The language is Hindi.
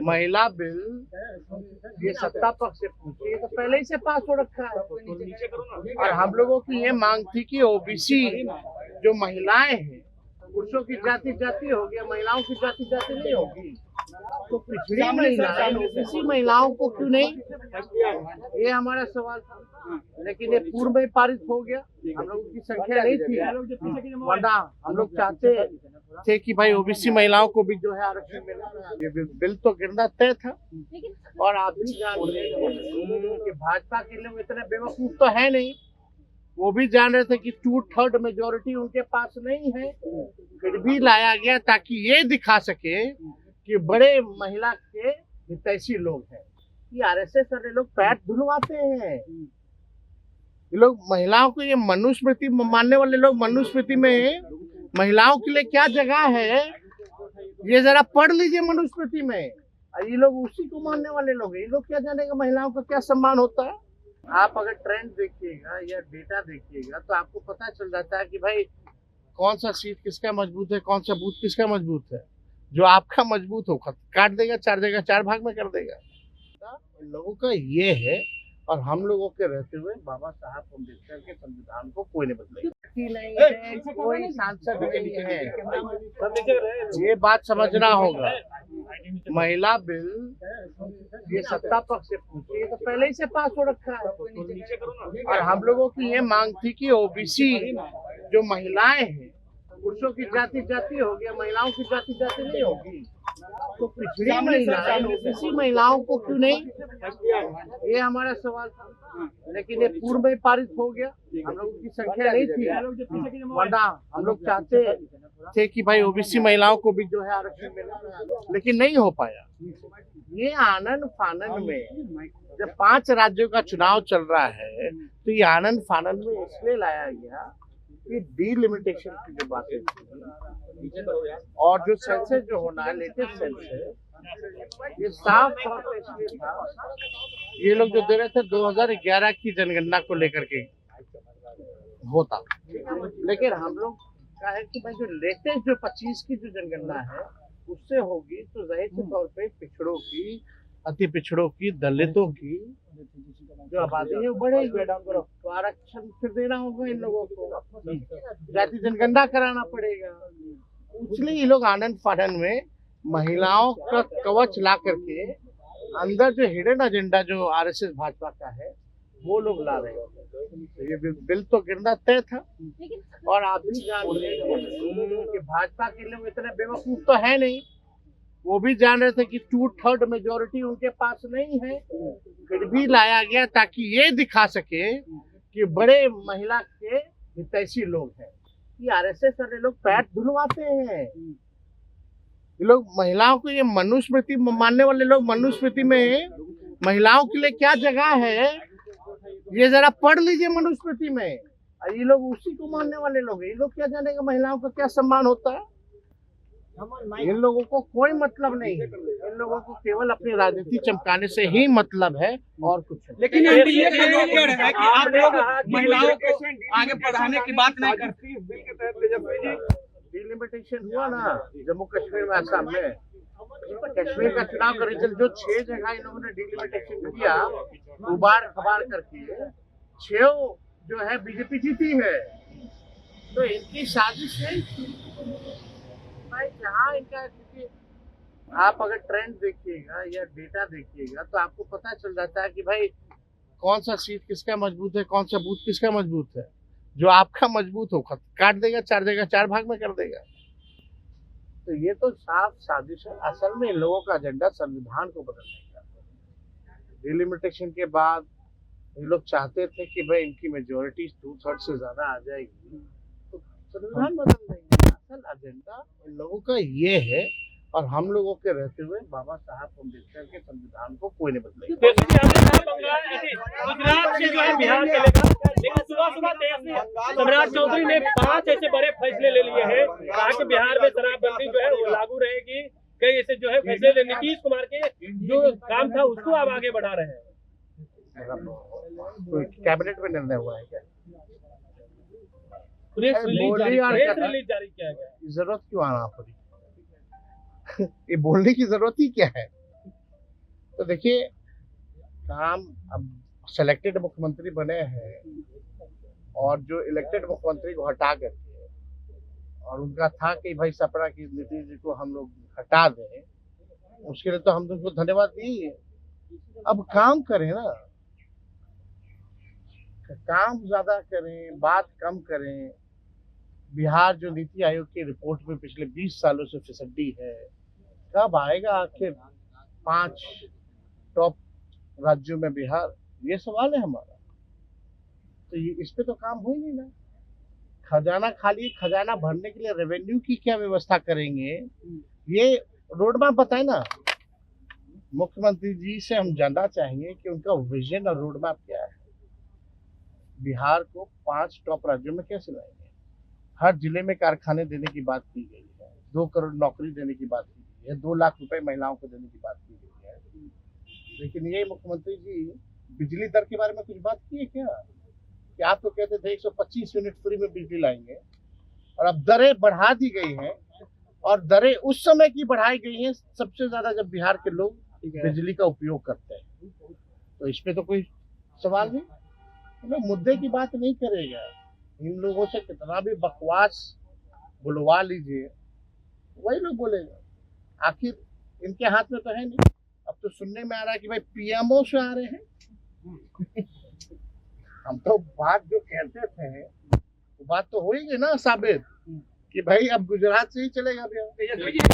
महिला बिल ये सत्ता पक्ष से पूछे, ये तो पहले ही से पास हो रखा है। और हम लोगों की ये मांग थी कि ओबीसी जो महिलाएं हैं, पुरुषों की जाति जाति होगी, महिलाओं की जाति जाति नहीं होगी, तो पिछड़ी महिलाएं ओबीसी महिलाओं को क्यों नहीं, ये हमारा सवाल था। लेकिन ये पूर्व में पारित हो गया, हम लोगों की संख्या नहीं थी, वरना हम लोग चाहते थे कि भाई ओबीसी महिलाओं को भी जो है आरक्षण मिला। ये बिल तो गिरना तय था। और आप भी जान रहे हैं कि भाजपा के लोग इतने बेवकूफ तो है नहीं, वो भी जान रहे थे कि 2/3 मेजोरिटी उनके पास नहीं है, फिर भी लाया गया ताकि ये दिखा सके कि बड़े महिला के हितैषी लोग हैं। ये आरएसएस वाले लोग पैर धुलवाते हैं, ये लोग महिलाओं को, ये मनुस्मृति मानने वाले लोग मनुस्मृति में महिलाओं के लिए क्या जगह है ये जरा पढ़ लीजिए मनुस्मृति में। ये लोग उसी को मानने वाले लोग हैं, ये लोग क्या जानेगा महिलाओं का क्या सम्मान होता है। आप अगर ट्रेंड देखिएगा या डेटा देखिएगा तो आपको पता चल जाता है कि भाई कौन सा सीट किसका मजबूत है, कौन सा बूथ किसका मजबूत है। जो आपका मजबूत हो काट देगा, 4 जगह 4 भाग में कर देगा। इन लोगों का ये है, और हम लोगों के रहते हुए बाबा साहब अम्बेडकर के संविधान को कोई नहीं बदलेगा। नहीं है, कोई सांसद नहीं है, ये बात समझना होगा। महिला बिल ये सत्ता पक्ष से पूछे, ये तो पहले ही से पास हो रखा है। और हम लोगों की ये मांग थी कि ओबीसी जो महिलाएं हैं, पुरुषों की जाति जाति होगी, महिलाओं की जाति जाति नहीं होगी, तो पिछड़ी महिलाएं ओबीसी महिलाओं को क्यों नहीं, ये हमारा सवाल था। लेकिन ये पूर्व में पारित हो गया, हम लोगों की संख्या नहीं थी, वरना हम लोग चाहते थे कि भाई ओबीसी महिलाओं को भी जो है आरक्षण मिला, लेकिन नहीं हो पाया। ये आनन फानन में जब 5 राज्यों का चुनाव चल रहा है, तो ये आनन फानन में इसलिए लाया गया कि डीलिमिटेशन की जो बातें थी और जो सेंसस जो होना है, लेटेस्ट सेंसस, ये साफ तौर पर इसलिए था, ये लोग जो दे रहे थे 2011 की जनगणना को लेकर के होता, लेकिन हम लोग का है कि भाई जो लेटेस्ट जो 25 की जो जनगणना है उससे होगी, तो जाहिर के तौर पे पिछड़ों की, अति पिछड़ों की, दलितों की जो आबादी है वो बढ़ेगी, तो आरक्षण फिर देना होगा इन लोगों को, जाति जनगणना कराना पड़ेगा। इसलिए ये लोग आनंद फानन में महिलाओं का कवच ला करके अंदर जो हिडन एजेंडा जो आरएसएस भाजपा का है वो लोग ला रहे हैं। ये बिल तो गिरना तय था। और आप भी जान रहे हैं कि भाजपा के लोग इतने बेवकूफ तो है नहीं, वो भी जान रहे थे कि 2/3 मेजोरिटी उनके पास नहीं है, फिर भी लाया गया ताकि ये दिखा सके कि बड़े महिला के हितैषी लोग हैं। ये आरएसएस वाले लोग पैर धुलवाते हैं, ये लोग महिलाओं को, ये मनुस्मृति मानने वाले लोग मनुस्मृति में महिलाओं के लिए क्या जगह है ये जरा पढ़ लीजिए मनुस्मृति में। ये लोग उसी को मानने वाले लोग हैं, ये लोग क्या जानेगा महिलाओं का क्या सम्मान होता है। इन लोगों को कोई मतलब नहीं है, इन लोगों को केवल अपनी राजनीति चमकाने से ही मतलब है और कुछ नहीं। लेकिन एनडीए के लोग कह रहे हैं कि आप लोग महिलाओं को आगे बढ़ाने की बात नहीं करती। बिल के तहत डिलिमिटेशन हुआ ना जम्मू कश्मीर में, असम में, कश्मीर का चुनाव का रिजल्ट जो 6 जगह इन लोगों ने डिलिमिटेशन किया, उबार खबार करके 6 जो है बीजेपी जीती है, तो इनकी साजिश है भाई। जहाँ इनका, क्योंकि आप अगर ट्रेंड देखिएगा या डेटा देखिएगा तो आपको पता चल जाता है कि भाई कौन सा सीट किसका मजबूत है, कौन सा बूथ किसका मजबूत है। जो आपका मजबूत हो काट देगा, 4 जगह 4 भाग में कर देगा। तो ये तो साफ साजिश है। असल में इन लोगों का एजेंडा संविधान को बदलने का। डिलिमिटेशन के बाद ये लोग चाहते थे कि भाई इनकी मेजोरिटी 2/3 से ज्यादा आ जाएगी तो संविधान बदल देंगे। असल एजेंडा इन लोगों का ये है, और हम लोगों के रहते हुए बाबा साहब अम्बेडकर के संविधान को कोई नहीं बदलेगा। गुजरात से जो है बिहार चलेगा, लेकिन सुबह तेजस्वी सम्राट चौधरी ने 5 ऐसे बड़े फैसले ले लिए हैं, कहा कि बिहार में शराबबंदी जो है वो लागू रहेगी। कई ऐसे जो है फैसले नीतीश कुमार के जो काम था उसको आप आगे बढ़ा रहे हैं। कोई कैबिनेट में निर्णय हुआ है क्या? प्रेस रिलीज जारी किया गया। जरूरत क्यों आना पड़ी? ये बोलने की जरूरत ही क्या है? तो देखिए, काम अब सेलेक्टेड मुख्यमंत्री बने हैं और जो इलेक्टेड मुख्यमंत्री को हटा करके, और उनका था कि भाई सपना की नीतीश जी को हम लोग हटा दें, उसके लिए तो हम लोग उनको धन्यवाद दिए। अब काम करें ना, काम ज्यादा करें, बात कम करें। बिहार जो नीति आयोग की रिपोर्ट में पिछले 20 सालों से फिसड्डी है, कब आएगा आखिर 5 टॉप राज्यों में बिहार? ये सवाल है हमारा। तो ये इस पे तो काम हो ही नहीं ना। खजाना खाली, खजाना भरने के लिए रेवेन्यू की क्या व्यवस्था करेंगे, ये रोड मैप बताए ना। मुख्यमंत्री जी से हम जानना चाहेंगे कि उनका विजन और रोड मैप क्या है। बिहार को 5 टॉप राज्यों में कैसे लाएंगे? हर जिले में कारखाने देने की बात की गई है, 2 करोड़ नौकरी देने की बात की गई है, 2 लाख रुपए महिलाओं को देने की बात की गई है। लेकिन ये मुख्यमंत्री जी बिजली दर के बारे में कुछ बात की है क्या? कि आप तो कहते थे 125 यूनिट फ्री में बिजली लाएंगे, और अब दरें बढ़ा दी गई हैं, और दरें उस समय की बढ़ाई गई हैं सबसे ज्यादा जब बिहार के लोग बिजली का उपयोग करते हैं। तो इस पे तो कोई सवाल नहीं, तो मुद्दे की बात नहीं करेगा। इन लोगों से कितना भी बकवास बुलवा लीजिए, वही लोग बोलेगा। आखिर इनके हाथ में तो है नहीं। अब तो सुनने में आ रहा है कि भाई पीएमओ से आ रहे हैं। हम तो बात जो कहते थे वो बात तो हो ही गई ना साबित, कि भाई अब गुजरात से ही चलेगा बिहार।